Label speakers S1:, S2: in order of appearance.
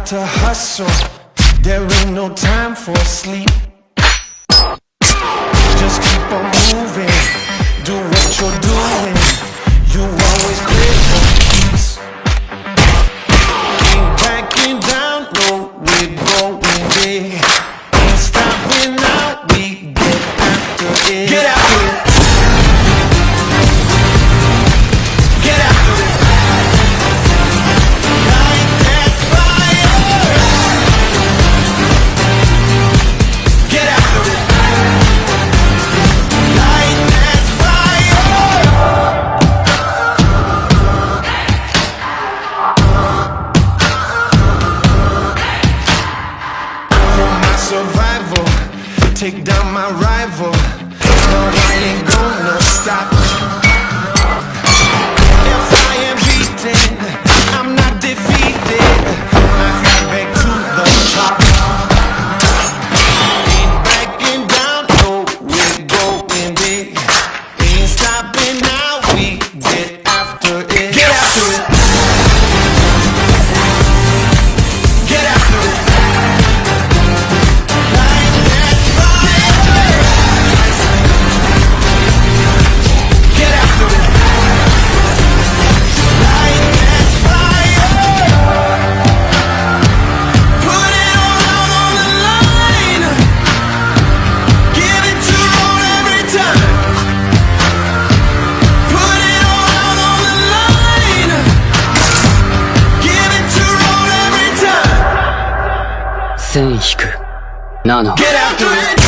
S1: got to hustle, there ain't no time for sleep. Just keep on moving, do what you're doing. You always crave for peace. Ain't backing down, no, we're going big. Ain't stopping now, we get after it. Get after it. Get after it. Light that fire. Get after it. Light that fire. For my survival, take down my rival. No, I ain't gonna stop. If I am beaten, I'm not defeated. I fight back to the top. Ain't backing down, no, we're going big. Ain't stopping now, we get after it. Get after it. Get after it. Light that fire. Get after it. Light that fire. Put it all out on the line. Give it to roll every time. Put it all out on the line. Give it to roll every time.
S2: 線引く7
S1: Get after it.